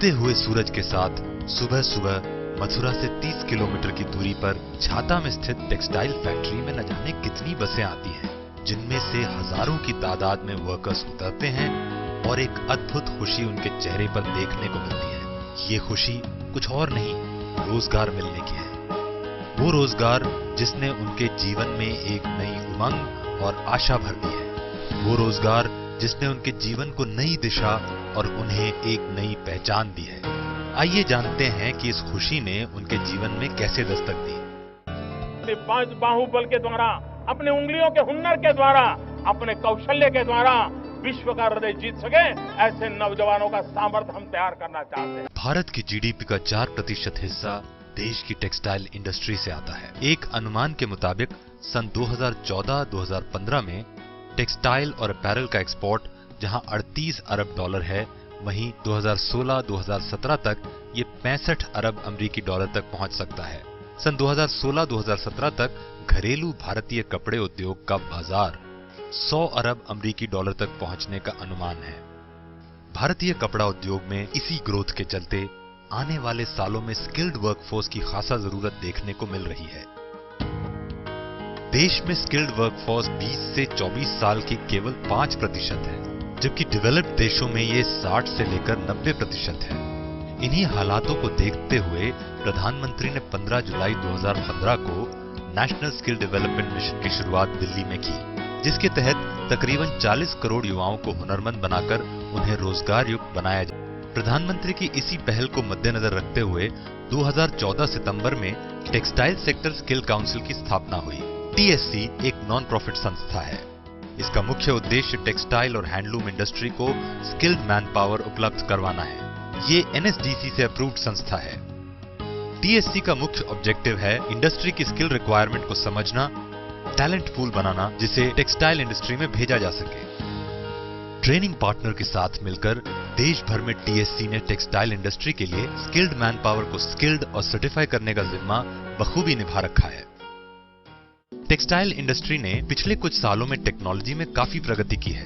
उगते हुए सूरज के साथ सुबह सुबह मथुरा से 30 किलोमीटर की दूरी पर छाता में स्थित टेक्सटाइल फैक्ट्री में न जाने कितनी बसें आती हैं, जिनमें से हजारों की तादाद में वर्कर्स उतरते हैं और एक अद्भुत खुशी उनके चेहरे पर देखने को मिलती है। ये खुशी कुछ और नहीं, रोजगार मिलने की है। वो रोजगार जिसने उनके जीवन में एक नई उमंग और आशा भर दी है। वो रोजगार जिसने उनके जीवन को नई दिशा और उन्हें एक नई पहचान दी है। आइए जानते हैं कि इस खुशी ने उनके जीवन में कैसे दस्तक दी। अपने पांच बाहुबल के द्वारा, अपने उंगलियों के हुनर के द्वारा, अपने कौशल्य के द्वारा विश्व का हृदय जीत सके, ऐसे नौजवानों का सामर्थ्य हम तैयार करना चाहते हैं। भारत की जीडीपी का 4% हिस्सा देश की टेक्सटाइल इंडस्ट्री से आता है। एक अनुमान के मुताबिक सन 2014-2015 में टेक्सटाइल और अपैरल का एक्सपोर्ट जहां 38 अरब डॉलर है, वहीं 2016-2017 तक ये 65 अरब अमेरिकी डॉलर तक पहुंच सकता है। सन 2016-2017 तक घरेलू भारतीय कपड़े उद्योग का बाजार 100 अरब अमेरिकी डॉलर तक पहुंचने का अनुमान है। भारतीय कपड़ा उद्योग में इसी ग्रोथ के चलते आने वाले सालों में स्किल्ड वर्कफोर्स की खासा जरूरत देखने को मिल रही है। देश में स्किल्ड वर्कफोर्स 20 से 24 साल की केवल 5% है, जबकि डेवलप्ड देशों में ये 60 से लेकर 90% है। इन्हीं हालातों को देखते हुए प्रधानमंत्री ने 15 जुलाई 2015 को नेशनल स्किल डेवलपमेंट मिशन की शुरुआत दिल्ली में की, जिसके तहत तकरीबन 40 करोड़ युवाओं को हुनरमंद बनाकर उन्हें रोजगार युक्त बनाया जाए। प्रधानमंत्री की इसी पहल को मद्देनजर रखते हुए 2014 सितंबर में टेक्सटाइल सेक्टर स्किल काउंसिल की स्थापना हुई। टीएससी एक नॉन प्रॉफिट संस्था है। इसका मुख्य उद्देश्य टेक्सटाइल और हैंडलूम इंडस्ट्री को स्किल्ड मैन पावर उपलब्ध करवाना है। ये एनएसडीसी से अप्रूव्ड संस्था है। टीएससी का मुख्य ऑब्जेक्टिव है इंडस्ट्री की स्किल रिक्वायरमेंट को समझना, टैलेंट पूल बनाना जिसे टेक्सटाइल इंडस्ट्री में भेजा जा सके। ट्रेनिंग पार्टनर के साथ मिलकर देश भर में टीएससी ने टेक्सटाइल इंडस्ट्री के लिए स्किल्ड मैन पावर को स्किल्ड और सर्टिफाई करने का जिम्मा बखूबी निभा रखा है। टेक्सटाइल इंडस्ट्री ने पिछले कुछ सालों में टेक्नोलॉजी में काफी प्रगति की है।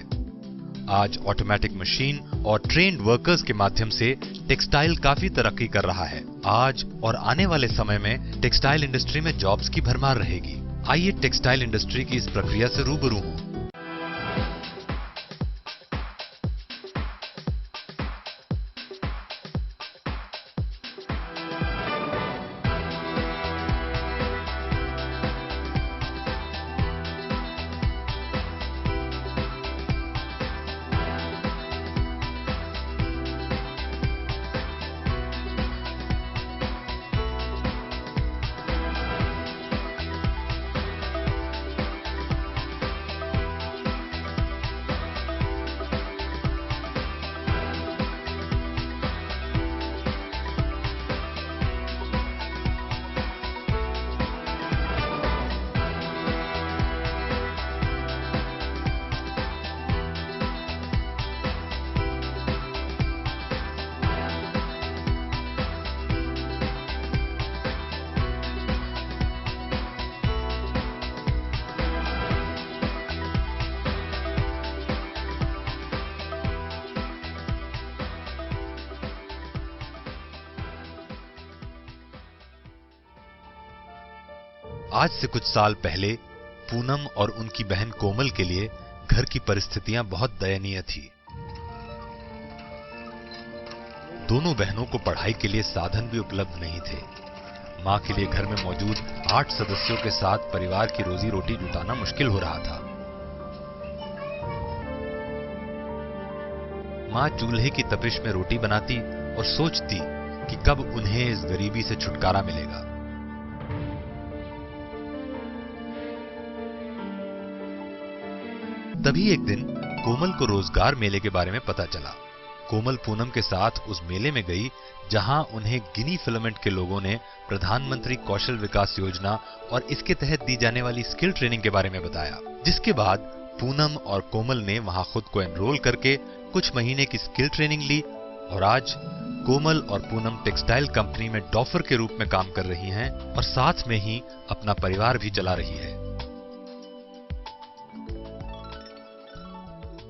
आज ऑटोमेटिक मशीन और ट्रेन्ड वर्कर्स के माध्यम से टेक्सटाइल काफी तरक्की कर रहा है। आज और आने वाले समय में टेक्सटाइल इंडस्ट्री में जॉब्स की भरमार रहेगी। आइए टेक्सटाइल इंडस्ट्री की इस प्रक्रिया से रूबरू हूं। आज से कुछ साल पहले पूनम और उनकी बहन कोमल के लिए घर की परिस्थितियां बहुत दयनीय थी। दोनों बहनों को पढ़ाई के लिए साधन भी उपलब्ध नहीं थे। मां के लिए घर में मौजूद 8 सदस्यों के साथ परिवार की रोजी रोटी जुटाना मुश्किल हो रहा था। मां चूल्हे की तपिश में रोटी बनाती और सोचती कि कब उन्हें इस गरीबी से छुटकारा मिलेगा। तभी एक दिन कोमल को रोजगार मेले के बारे में पता चला। कोमल पूनम के साथ उस मेले में गई जहां उन्हें गिनी फिलामेंट के लोगों ने प्रधानमंत्री कौशल विकास योजना और इसके तहत दी जाने वाली स्किल ट्रेनिंग के बारे में बताया। जिसके बाद पूनम और कोमल ने वहां खुद को एनरोल करके कुछ महीने की स्किल ट्रेनिंग ली और आज कोमल और पूनम टेक्सटाइल कंपनी में डॉफर के रूप में काम कर रही हैं और साथ में ही अपना परिवार भी चला रही है।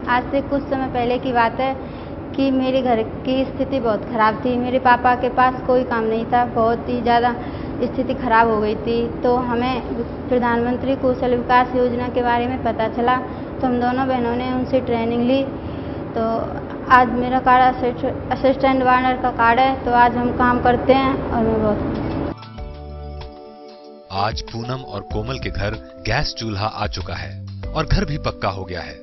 आज से कुछ समय पहले की बात है कि मेरे घर की स्थिति बहुत खराब थी। मेरे पापा के पास कोई काम नहीं था, बहुत ही ज़्यादा स्थिति खराब हो गई थी। तो हमें प्रधानमंत्री कौशल विकास योजना के बारे में पता चला, तो हम दोनों बहनों ने उनसे ट्रेनिंग ली। तो आज मेरा कार्ड असिस्टेंट वार्डर का कार्ड है, तो आज हम काम करते हैं और मैं बहुत। आज पूनम और कोमल के घर गैस चूल्हा आ चुका है और घर भी पक्का हो गया है।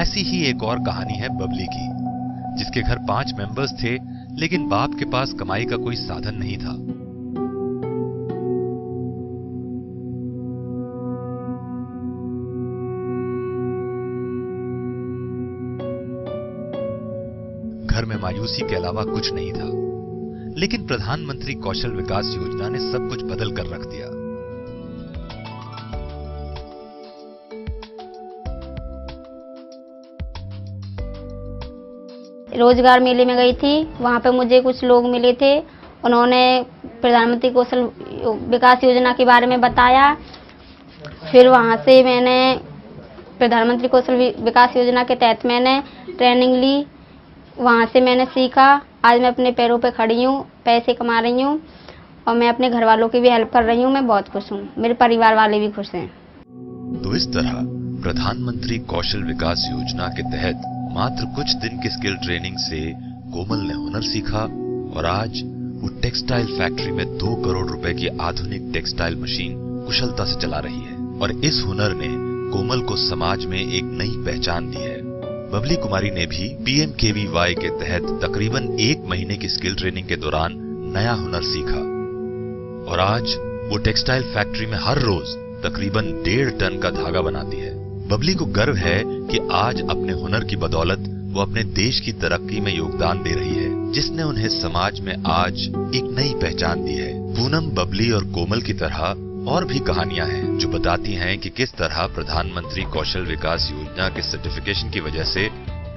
ऐसी ही एक और कहानी है बबली की, जिसके घर 5 मेंबर्स थे, लेकिन बाप के पास कमाई का कोई साधन नहीं था। घर में मायूसी के अलावा कुछ नहीं था, लेकिन प्रधानमंत्री कौशल विकास योजना ने सब कुछ बदल कर रख दिया। रोजगार मेले में गई थी, वहां पे मुझे कुछ लोग मिले थे। उन्होंने प्रधानमंत्री कौशल विकास योजना के बारे में बताया। फिर वहां से मैंने प्रधानमंत्री कौशल विकास योजना के तहत मैंने ट्रेनिंग ली। वहां से मैंने सीखा। आज मैं अपने पैरों पे खड़ी हूँ, पैसे कमा रही हूँ और मैं अपने घर वालों की भी हेल्प कर रही हूँ। मैं बहुत खुश हूँ, मेरे परिवार वाले भी खुश हैं। तो इस तरह प्रधानमंत्री कौशल विकास योजना के तहत मात्र कुछ दिन की स्किल ट्रेनिंग से कोमल ने हुनर सीखा और आज वो टेक्सटाइल फैक्ट्री में 2 करोड़ रुपए की आधुनिक टेक्सटाइल मशीन कुशलता से चला रही है। और इस हुनर ने कोमल को समाज में एक नई पहचान दी है। बबली कुमारी ने भी PMKVY के तहत तकरीबन 1 महीने की स्किल ट्रेनिंग के दौरान नया हुनर सीखा और आज वो टेक्सटाइल फैक्ट्री में हर रोज तकरीबन 1.5 टन का धागा बनाती है। बबली को गर्व है कि आज अपने हुनर की बदौलत वो अपने देश की तरक्की में योगदान दे रही है, जिसने उन्हें समाज में आज एक नई पहचान दी है। पूनम, बबली और कोमल की तरह और भी कहानियां हैं जो बताती हैं कि किस तरह प्रधानमंत्री कौशल विकास योजना के सर्टिफिकेशन की वजह से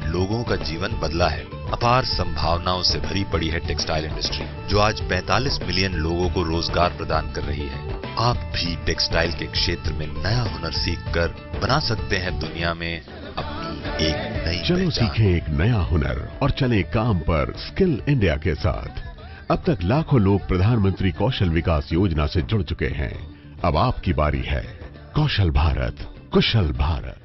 लोगों का जीवन बदला है। अपार संभावनाओं से भरी पड़ी है टेक्सटाइल इंडस्ट्री, जो आज 45 मिलियन लोगों को रोजगार प्रदान कर रही है। आप भी टेक्सटाइल के क्षेत्र में नया हुनर सीखकर बना सकते हैं दुनिया में अपनी एक नई चलो सीखें एक नया हुनर और चले काम पर स्किल इंडिया के साथ। अब तक लाखों लोग प्रधानमंत्री कौशल विकास योजना से जुड़ चुके हैं। अब आपकी बारी है। कौशल भारत, कुशल भारत।